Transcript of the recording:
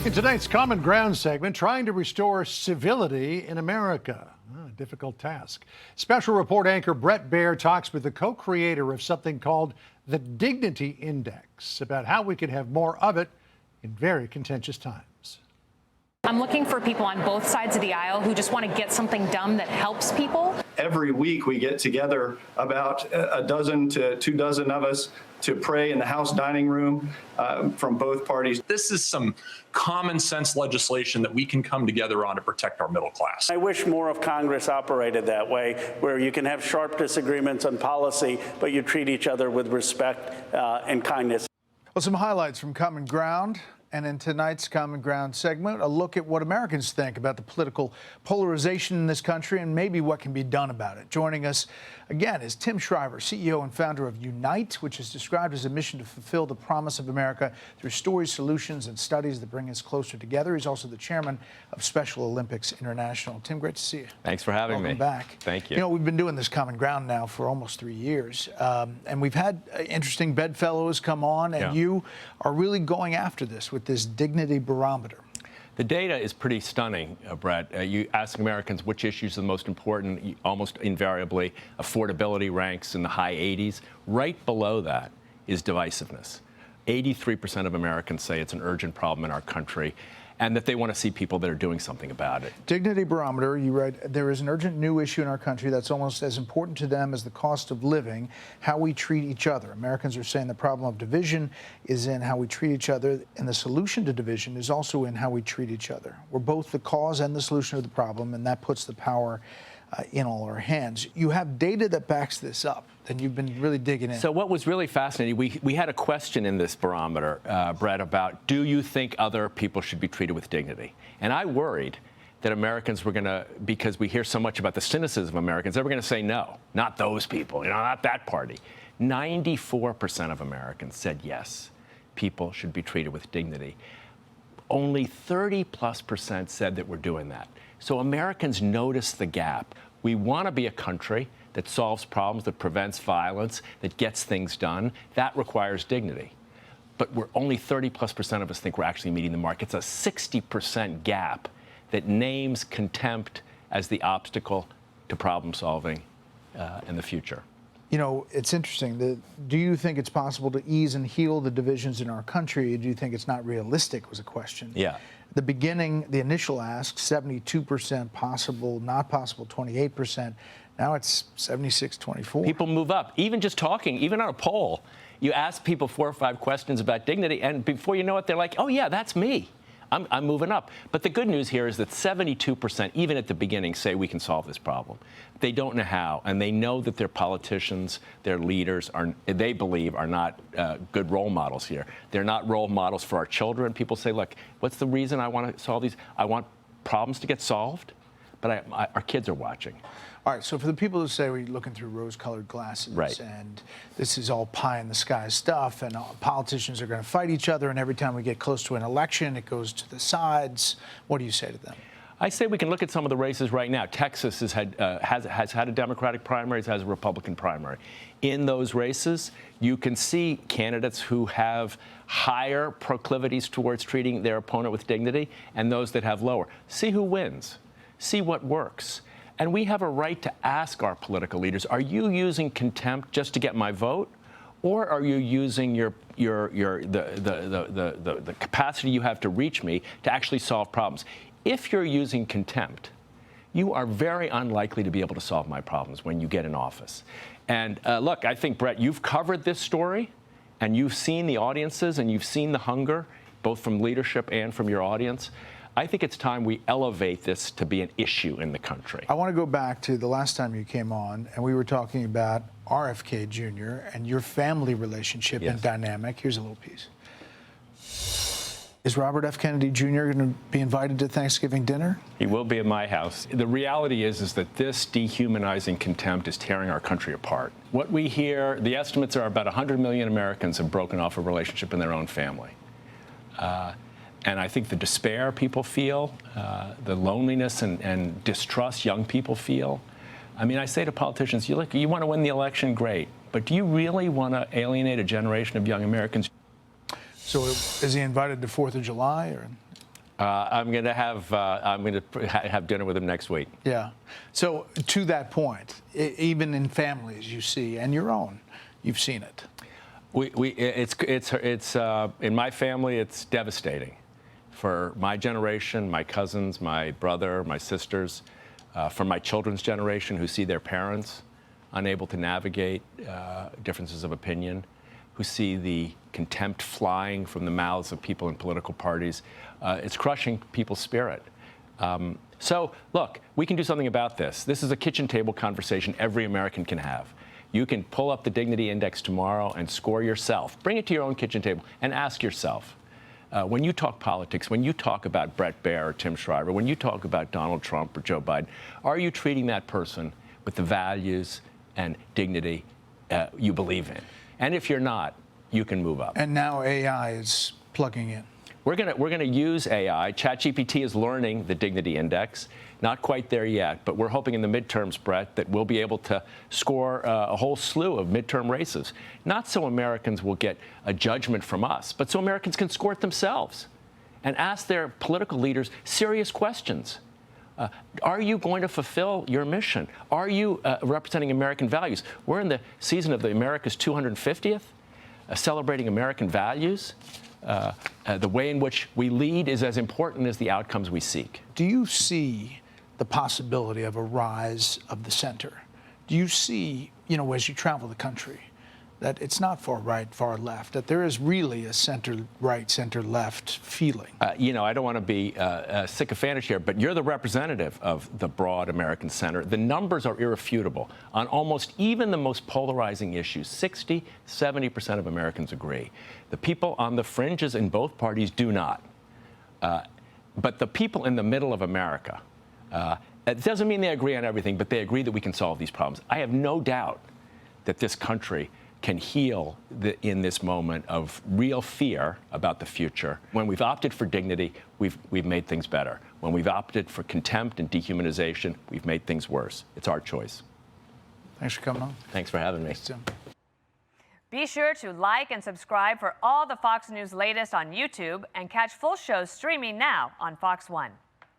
In tonight's Common Ground segment, trying to restore civility in America. A difficult task. Special report anchor Brett Baer talks with the co-creator of something called the Dignity Index about how we can have more of it in very contentious times. I'm looking for people on both sides of the aisle who just want to get something done that helps people. Every week we get together about a dozen to 24 of us to pray in the House dining room from both parties. This is some common sense legislation that we can come together on to protect our middle class. I wish more of Congress operated that way, where you can have sharp disagreements on policy, but you treat each other with respect and kindness. Well, some highlights from Common Ground. And in tonight's Common Ground segment, a look at what Americans think about the political polarization in this country and maybe what can be done about it. Joining us again is Tim Shriver, CEO and founder of Unite, which is described as a mission to fulfill the promise of America through stories, solutions, and studies that bring us closer together. He's also the chairman of Special Olympics International. Tim, great to see you. Thanks for having me. Welcome back. Thank you. You know, we've been doing this Common Ground now for almost 3 years, and we've had interesting bedfellows come on, and you are really going after this with this dignity barometer. The data is pretty stunning, Brett. You ask Americans which issues are the most important, almost invariably, affordability ranks in the high 80s. Right below that is divisiveness. 83% of Americans say it's an urgent problem in our country and that they want to see people that are doing something about it. Dignity barometer, you write, there is an urgent new issue in our country that's almost as important to them as the cost of living, how we treat each other. Americans are saying the problem of division is in how we treat each other, and the solution to division is also in how we treat each other. We're both the cause and the solution of the problem, and that puts the power in all our hands. You have data that backs this up, and you've been really digging in. So what was really fascinating, we had a question in this barometer, Brett, about do you think other people should be treated with dignity? And I worried that Americans were going to, because we hear so much about the cynicism of Americans, they were going to say no, not those people, not that party. 94% of Americans said yes, people should be treated with dignity. Only 30+% said that we're doing that. So Americans notice the gap. We want to be a country that solves problems, that prevents violence, that gets things done. That requires dignity. But we're only 30+% of us think we're actually meeting the mark. It's a 60% gap that names contempt as the obstacle to problem solving in the future. You know, it's interesting. Do you think it's possible to ease and heal the divisions in our country? Or do you think it's not realistic, was a question. Yeah. The beginning, the initial ask, 72% possible, not possible, 28%. Now it's 76-24. People move up. Even just talking, even on a poll, you ask people 4 or 5 questions about dignity, and before you know it, they're like, oh, yeah, that's me. I'm moving up. But the good news here is that 72%, even at the beginning, say we can solve this problem. They don't know how, and they know that their politicians, their leaders, they believe are not good role models here. They're not role models for our children. People say, look, what's the reason I want to solve these? I want problems to get solved, but our kids are watching. All right, so for the people who say we're looking through rose-colored glasses, right, and this is all pie-in-the-sky stuff, and politicians are going to fight each other, and every time we get close to an election, it goes to the sides, what do you say to them? I say we can look at some of the races right now. Texas has had a Democratic primary, it has a Republican primary. In those races, you can see candidates who have higher proclivities towards treating their opponent with dignity and those that have lower. See who wins. See what works. And we have a right to ask our political leaders, are you using contempt just to get my vote? Or are you using the capacity you have to reach me to actually solve problems? If you're using contempt, you are very unlikely to be able to solve my problems when you get in office. And look, I think, Brett, you've covered this story, and you've seen the audiences, and you've seen the hunger, both from leadership and from your audience. I think it's time we elevate this to be an issue in the country. I want to go back to the last time you came on, and we were talking about RFK Jr. and your family relationship and dynamic. Here's a little piece. Is Robert F. Kennedy Jr. going to be invited to Thanksgiving dinner? He will be at my house. The reality is that this dehumanizing contempt is tearing our country apart. What we hear, the estimates are about 100 million Americans have broken off a relationship in their own family. And I think the despair people feel, the loneliness and distrust young people feel. I mean, I say to politicians, you want to win the election, great. But do you really want to alienate a generation of young Americans? So is he invited to 4th of July? Or? I'm going to have dinner with him next week. Yeah. So to that point, even in families you see, and your own, you've seen it. It's in my family, it's devastating. For my generation, my cousins, my brother, my sisters, for my children's generation who see their parents unable to navigate differences of opinion, who see the contempt flying from the mouths of people in political parties. It's crushing people's spirit. So, look, we can do something about this. This is a kitchen table conversation every American can have. You can pull up the Dignity Index tomorrow and score yourself. Bring it to your own kitchen table and ask yourself, when you talk politics, when you talk about Brett Baer or Tim Shriver, when you talk about Donald Trump or Joe Biden, are you treating that person with the values and dignity you believe in? And if you're not, you can move up. And now AI is plugging in. We're gonna use AI. ChatGPT is learning the Dignity Index. Not quite there yet, but we're hoping in the midterms, Brett, that we'll be able to score a whole slew of midterm races. Not so Americans will get a judgment from us, but so Americans can score it themselves and ask their political leaders serious questions. Are you going to fulfill your mission? Are you representing American values? We're in the season of the America's 250th, celebrating American values. The way in which we lead is as important as the outcomes we seek. Do you see the possibility of a rise of the center? Do you see, as you travel the country, that it's not far right, far left, that there is really a center right, center left feeling? I don't want to be sycophantish here, but you're the representative of the broad American center. The numbers are irrefutable. On almost even the most polarizing issues, 60, 70% of Americans agree. The people on the fringes in both parties do not. But the people in the middle of America, it doesn't mean they agree on everything, but they agree that we can solve these problems. I have no doubt that this country can heal in this moment of real fear about the future. When we've opted for dignity, we've made things better. When we've opted for contempt and dehumanization, we've made things worse. It's our choice. Thanks for coming on. Thanks for having me. Thanks, Tim. Be sure to like and subscribe for all the Fox News latest on YouTube and catch full shows streaming now on Fox One.